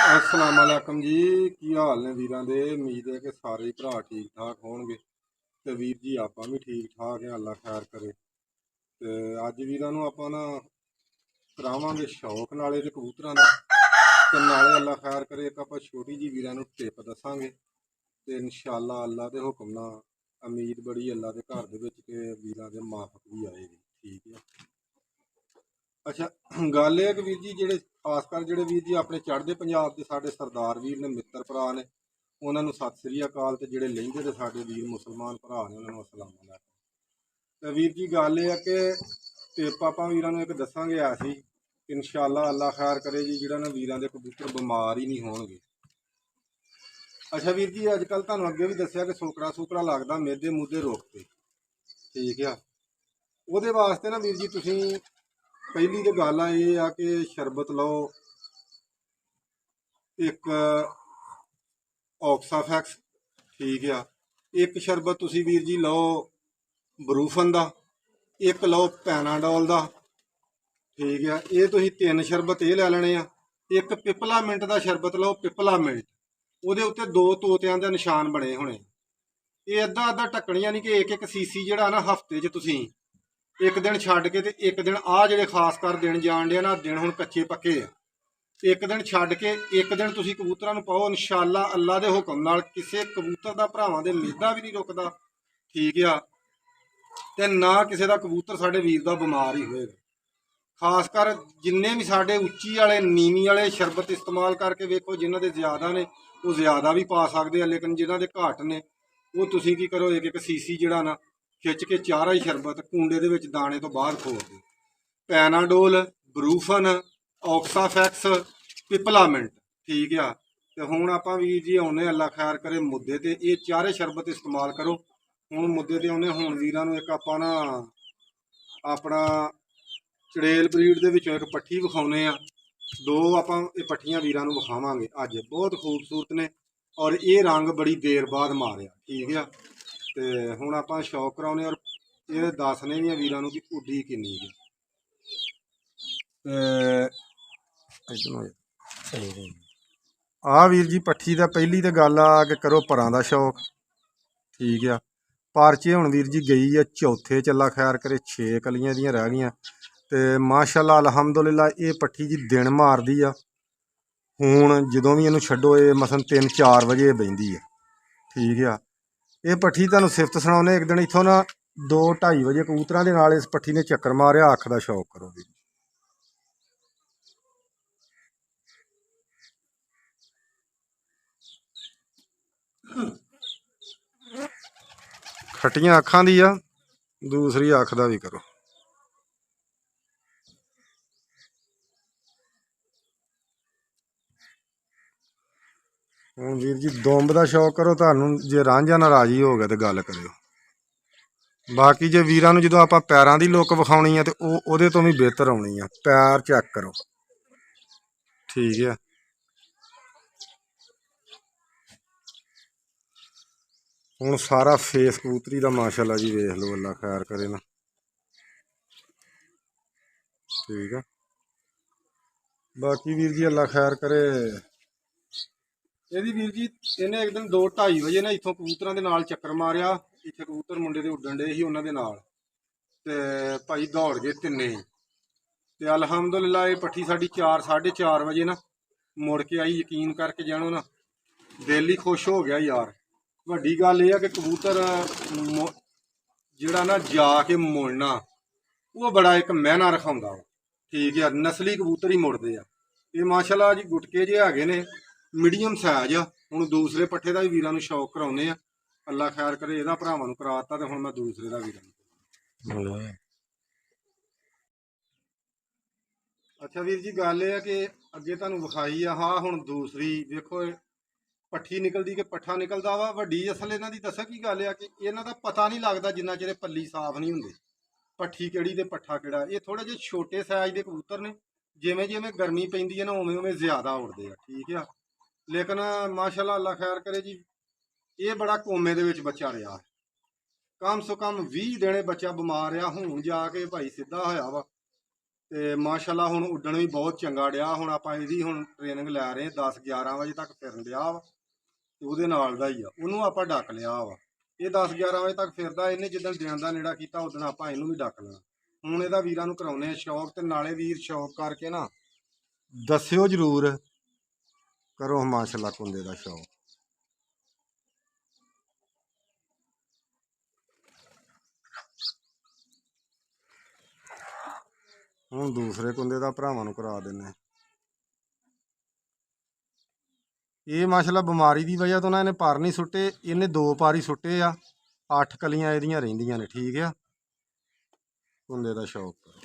अस्सलाम वालेकुम जी। की हाल ने वीरां दे। उम्मीद है कि सारे ही भरा ठीक ठाक होणगे ते वीर जी आपां भी ठीक ठाक हैं, अल्लाह खैर करे। ते अज वीरां नूं आपां ना करावांगे शौक नाले ते कबूतरां दा ते नाले अल्लाह खैर करे एक आपां छोटी जी वीरां नूं टिप दसांगे ते इंशाअल्लाह अल्लाह दे हुक्म नाल उम्मीद बड़ी अल्लाह दे घर दे विच कि वीरां दे माफक भी आएगी। ठीक है। अच्छा, गल ਇਹ कि ਵੀਰ ਜੀ ਜਿਹੜੇ ਖਾਸ ਕਰ ਜਿਹੜੇ ਵੀਰ ਜੀ ਆਪਣੇ ਚੜ੍ਹਦੇ ਪੰਜਾਬ ਦੇ ਸਾਡੇ ਸਰਦਾਰ ਵੀਰ ਨੇ, ਮਿੱਤਰ ਭਰਾ ਨੇ, ਉਹਨਾਂ ਨੂੰ ਸਤਿ ਸ੍ਰੀ ਅਕਾਲ। ਤੇ ਜਿਹੜੇ ਲਹਿੰਦੇ ਦੇ ਸਾਡੇ ਵੀਰ ਮੁਸਲਮਾਨ ਭਰਾ ਨੇ ਉਹਨਾਂ ਨੂੰ ਅਸਲਾਮ ਅਲੈਕੁਮ। ਤੇ ਵੀਰ ਜੀ ਗੱਲ ਇਹ ਆ ਕਿ ਟਿਪ ਆਪਾਂ ਵੀਰਾਂ ਨੂੰ ਇੱਕ ਦੱਸਾਂਗੇ ਐਸੀ ਕਿ ਇਨਸ਼ਾਅੱਲਾ ਅੱਲਾ ਖੈਰ ਕਰੇ ਜੀ, ਜਿਹੜਾ ਨਾ ਵੀਰਾਂ ਦੇ ਕਬੂਤਰ ਬਿਮਾਰ ਹੀ ਨਹੀਂ ਹੋਣਗੇ। ਅੱਛਾ ਵੀਰ ਜੀ, ਅੱਜ ਕੱਲ੍ਹ ਤੁਹਾਨੂੰ ਅੱਗੇ ਵੀ ਦੱਸਿਆ ਕਿ ਸੋਕੜਾ ਸੂਕੜਾ ਲੱਗਦਾ ਮੇਦੇ ਮੂਦੇ ਰੁੱਖ ਤੇ, ਠੀਕ ਆ। ਉਹਦੇ ਵਾਸਤੇ ਨਾ ਵੀਰ ਜੀ ਤੁਸੀਂ ਪਹਿਲੀ तो गल ये आ कि शरबत लो एक ऑक्साफैक्स, ठीक है। एक शरबत तुसी वीर जी लो ब्रूफन का, एक लो पैनाडोल का, ठीक है। ये तुसी 3 शरबत ये लै लेने आ। एक पिपलामिंट का शरबत लो, पिपलामिंट वो उत्ते 2 तोतियां दे निशान बने होने। ये अद्धा अद्धा ढक्कन यानी कि एक सीसी जिहड़ा ना हफ्ते च तुसी एक दिन छड्ड के ते एक दिन आ जिहड़े खास कर दिन जान डे ना, दिन हुण कच्चे पक्के आ, एक दिन छड्ड के एक दिन तुसी कबूतरां नूं पाओ, इंशाअल्ला अल्लाह दे हुक्म नाल किसी कबूतर दा भरावां दे मेदा भी नहीं रुकदा, ठीक आ। ते ना किसी दा कबूतर साडे वीर दा बीमार ही होएगा। खास कर जिन्ने भी साडे उच्ची वाले नीवी वाले शरबत इस्तेमाल करके वेखो, जिन्हां दे ज़्यादा ने वो ज़्यादा भी पा सकदे आ, लेकिन जिन्हां दे घट ने वो तुसी की करो, एक एक सीसी जिहड़ा ना खिच के चारा ही शरबत कूंडे दे विच दाने तो बाहर खोल दो। पैनाडोल, ब्रूफन, ऑक्साफैक्स, पिपलामिंट, ठीक है। तो हुण आपां वीर जी आउने अल्लाह खैर करे मुद्दे ते, ये चारे शरबत इस्तेमाल करो। हुण मुद्दे ते आउने, हुण वीरां नूं एक आपां ना अपना चड़ेल ब्रीड दे विचों एक पट्ठी विखाउने आ। 2 आपां ये पट्ठियां वीरां नूं विखावांगे अज, बहुत खूबसूरत ने और ये रंग बड़ी देर बाद मारिया, ठीक है। तो हुण आपां शौक कराउने और ये दसने भी वीरां नूं कि उड्डी किन्नी है। आ वीर जी पट्ठी का पहली तो गल आ कि करो परां दा शौक, ठीक है। पारचे हुण वीर जी गई है चौथे च, अल्लाह खैर करे 6 कलियां दियां रह गईयां। तो माशाअल्लाह अलहमदुलिल्लाह ये पट्ठी जी दिन मारदी आ। हुण जदों भी इनू छड्डो ये मसन 3-4 बजे बहिंदी है, ठीक है। ये पट्ठी तुहानूं सिफत सुणाउने, एक दिन इत्थों ना 2-2:30 बजे कबूतरां दे नाल इस पट्ठी ने चक्कर मारिया, अख दा शौक करो भी। खट्टियां अखां दी आ, दूसरी अख दा भी करो। हुण वीर जी दुंब दा शौक करो, तुहानूं जे रांझा नाराजी हो गया तो गल करियो। बाकी जे वीरां नूं जदों आपां पैरां दी लुक विखाउणी है तो उहदे तो भी बेहतर आउणी है। पैर चेक करो, ठीक है। हुण सारा फेस कबूतरी दा माशाअल्लाह जी वेख लो, अल्लाह खैर करे ना, ठीक है। बाकी वीर जी अल्लाह खैर करे। ਇਹਦੀ ਵੀਰ ਜੀ ਇਹਨੇ ਇੱਕ ਦਿਨ 2-2:30 ਵਜੇ ਨਾ ਇੱਥੋਂ ਕਬੂਤਰਾਂ ਦੇ ਨਾਲ ਚੱਕਰ ਮਾਰਿਆ। ਇੱਥੇ ਕਬੂਤਰ ਮੁੰਡੇ ਦੇ ਉੱਡਣ ਡੇ ਸੀ ਉਹਨਾਂ ਦੇ ਨਾਲ, ਤੇ ਭਾਈ ਦੌੜ ਗਏ ਤਿੰਨੇ ਹੀ। ਤੇ ਅਲਹਮਦੁਲਿਲਾ ਇਹ ਪੱਠੀ ਸਾਡੀ 4-4:30 ਵਜੇ ਨਾ ਮੁੜ ਕੇ ਆਈ। ਯਕੀਨ ਕਰਕੇ ਜਾਣੋ ਨਾ, ਦਿਲ ਹੀ ਖੁਸ਼ ਹੋ ਗਿਆ ਯਾਰ। ਵੱਡੀ ਗੱਲ ਇਹ ਆ ਕਿ ਕਬੂਤਰ ਜਿਹੜਾ ਨਾ ਜਾ ਕੇ ਮੁੜਨਾ ਉਹ ਬੜਾ ਇੱਕ ਮਹਿਨਾ ਰਖਾਉਂਦਾ ਵਾ, ਠੀਕ ਆ। ਨਸਲੀ ਕਬੂਤਰ ਹੀ ਮੁੜਦੇ ਆ। ਇਹ ਮਾਸ਼ਾਅੱਲਾ ਜੀ ਗੁਟਕੇ ਜਿਹੇ ਹੈਗੇ ਨੇ, मीडियम साइज आ। हुण दूसरे पट्ठे का भी वीरां नूं शौक कराउने आ, अल्लाह खैर करे। इहदा भरावां नूं कराता ते हुण मैं दूसरे का वीरां नूं। अच्छा वीर जी गल यह है कि अगे तुहानूं विखाई आ, हाँ हुण दूसरी वेखो पट्ठी निकलदी कि पट्ठा निकलदा वा। वड्डी असल इन्हां दी दस्सां की गल आ कि इन्हां दा पता नहीं लगदा जिन्ना चिर पल्ली साफ नहीं हुंदी, पट्ठी किहड़ी ते पट्ठा किहड़ा। ये थोड़े जे छोटे साइज दे कबूतर ने, जिवें जिवें गर्मी पैंदी है ना उवें उवें ज़्यादा उड़दे आ, ठीक आ। लेकिन माशाअल्लाह अल्लाह खैर करे जी, ये बड़ा कोमे दे विच बच्चा रहा है। कम से कम 20 दिन बच्चा बीमार रहा, हूँ जाके भाई सीधा होया वा। ਤੇ ਮਾਸ਼ਾਅੱਲਾ ਹੁਣ ਉੱਡਣ ਵੀ ਬਹੁਤ ਚੰਗਾ ਡਿਆ। ਹੁਣ ਆਪਾਂ ਇਹਦੀ ਹੁਣ ਟ੍ਰੇਨਿੰਗ ਲੈ ਰਹੇ 10-11 ਵਜੇ ਤੱਕ ਫਿਰਨ ਡਿਆ ਵਾ ਤੇ ਉਹਦੇ ਨਾਲ ਦਾ ਹੀ ਆ। ਉਹਨੂੰ ਆਪਾਂ ਡੱਕ ਲਿਆ ਵਾ। ਇਹ 10-11 ਵਜੇ ਤੱਕ ਫਿਰਦਾ। ਇਹਨੇ ਜਿੱਦਣ ਦਿਨ ਦਾ ਨੇੜਾ ਕੀਤਾ ਉਦੋਂ ਆਪਾਂ ਇਹਨੂੰ ਵੀ ਡੱਕ ਲੈਣਾ। ਹੁਣ ਇਹਦਾ ਵੀਰਾਂ ਨੂੰ ਕਰਾਉਨੇ ਆ ਸ਼ੌਕ, ਤੇ ਨਾਲੇ ਵੀਰ ਸ਼ੌਕ ਕਰਕੇ ਨਾ ਦੱਸਿਓ ਜ਼ਰੂਰ, ਕਰੋ ਮਾਸ਼ਾਅੱਲਾ ਕੁੰਦੇ ਦਾ ਸ਼ੌਕ। ਹੁਣ ਦੂਸਰੇ ਕੁੰਦੇ ਦਾ ਭਰਾਵਾਂ ਨੂੰ ਕਰਾ ਦਿੰਨੇ। ਇਹ ਮਾਸ਼ਾਅੱਲਾ ਬਿਮਾਰੀ ਦੀ ਵਜ੍ਹਾ ਤੋਂ ਨਾ ਇਹਨੇ ਪਰ ਨਹੀਂ ਸੁੱਟੇ। ਇਹਨੇ 2 ਪਾਰ ਹੀ ਸੁੱਟੇ ਆ। 8 ਕਲੀਆਂ ਇਹਦੀਆਂ ਰਹਿੰਦੀਆਂ ਨੇ। ਠੀਕ ਆ, ਕੁੰਦੇ ਦਾ ਸ਼ੌਕ ਕਰੋ।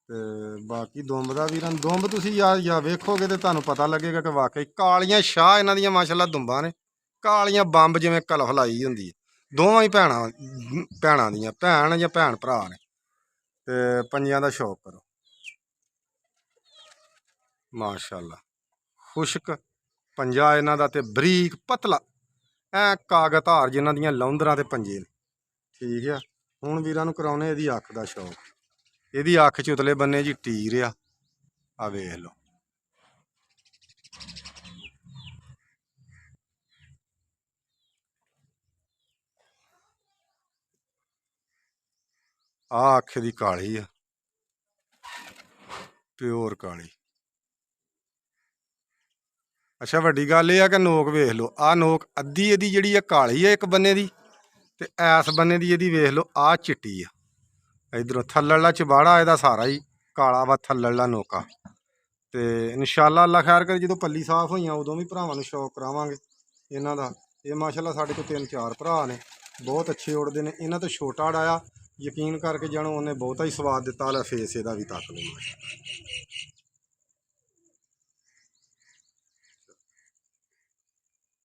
ਤੇ ਬਾਕੀ ਦੁੰਬ ਦਾ ਵੀਰਾਂ, ਦੁੰਬ ਤੁਸੀਂ ਯਾਰ ਵੇਖੋਗੇ ਤੇ ਤੁਹਾਨੂੰ ਪਤਾ ਲੱਗੇਗਾ ਕਿ ਵਾਕਈ ਕਾਲੀਆਂ ਸ਼ਾਹ ਇਹਨਾਂ ਦੀਆਂ ਮਾਸ਼ਾਅੱਲਾ ਦੁੰਬਾਂ ਨੇ। ਕਾਲੀਆਂ ਬੰਬ ਜਿਵੇਂ ਕਲਫ ਲਾਈ ਹੁੰਦੀ ਹੈ। ਦੋਵਾਂ ਹੀ ਭੈਣਾਂ ਦੀਆਂ, ਭੈਣ ਜਾਂ ਭੈਣ ਭਰਾ ਨੇ। ਤੇ ਪੰਜਾਂ ਦਾ ਸ਼ੌਕ ਕਰੋ ਮਾਸ਼ਾਅੱਲਾ। ਖੁਸ਼ਕ ਪੰਜਾ ਇਹਨਾਂ ਦਾ ਤੇ ਬਰੀਕ ਪਤਲਾ ਐ ਕਾਗਜ਼ ਧਾਰ ਜਿਨ੍ਹਾਂ ਦੀਆਂ ਲੌਂਦਰਾਂ ਤੇ ਪੰਜੇ ਨੇ। ਠੀਕ ਆ, ਹੁਣ ਵੀਰਾਂ ਨੂੰ ਕਰਾਉਣੇ ਇਹਦੀ ਅੱਖ ਦਾ ਸ਼ੌਕ। ਇਹਦੀ ਅੱਖ 'ਚ ਉਤਲੇ ਬੰਨੇ ਜੀ ਟੀਰ ਆ ਵੇਖ ਲਓ। ਆਹ ਅੱਖ ਦੀ ਕਾਲੀ ਆ, ਪਿਓਰ ਕਾਲੀ। ਅੱਛਾ, ਵੱਡੀ ਗੱਲ ਇਹ ਆ ਕਿ ਨੋਕ ਵੇਖ ਲਓ। ਆਹ ਨੋਕ ਅੱਧੀ ਇਹਦੀ ਜਿਹੜੀ ਆ ਕਾਲੀ ਆ ਇੱਕ ਬੰਨੇ ਦੀ, ਤੇ ਐਸ ਬੰਨੇ ਦੀ ਇਹਦੀ ਵੇਖ ਲਓ ਆਹ ਚਿੱਟੀ ਆ। ਇਧਰੋਂ ਥੱਲੜਾ ਚਬਾੜਾ ਇਹਦਾ ਸਾਰਾ ਹੀ ਕਾਲਾ ਵਾ, ਥੱਲੜਾ ਨੋਕਾ। ਤੇ ਇਨਸ਼ਾਅੱਲਾ ਅੱਲਾ ਖੈਰ ਕਰੇ, ਜਦੋਂ ਪੱਲੀ ਸਾਫ਼ ਹੋਈਆਂ ਉਦੋਂ ਵੀ ਭਰਾਵਾਂ ਨੂੰ ਸ਼ੌਕ ਕਰਾਵਾਂਗੇ ਇਹਨਾਂ ਦਾ। ਇਹ ਮਾਸ਼ਾਅੱਲਾ ਸਾਡੇ ਕੋਲ 3-4 ਭਰਾ ਨੇ, ਬਹੁਤ ਅੱਛੇ ਉੜਦੇ ਨੇ। ਇਹਨਾਂ ਤੋਂ ਛੋਟਾ ਡਾਇਆ ਯਕੀਨ ਕਰਕੇ ਜਾਣੋ, ਉਹਨੇ ਬਹੁਤਾ ਹੀ ਸਵਾਦ ਦਿੱਤਾ। ਲੈ ਫੇਸ ਇਹਦਾ ਵੀ ਤੱਕ ਲਓ।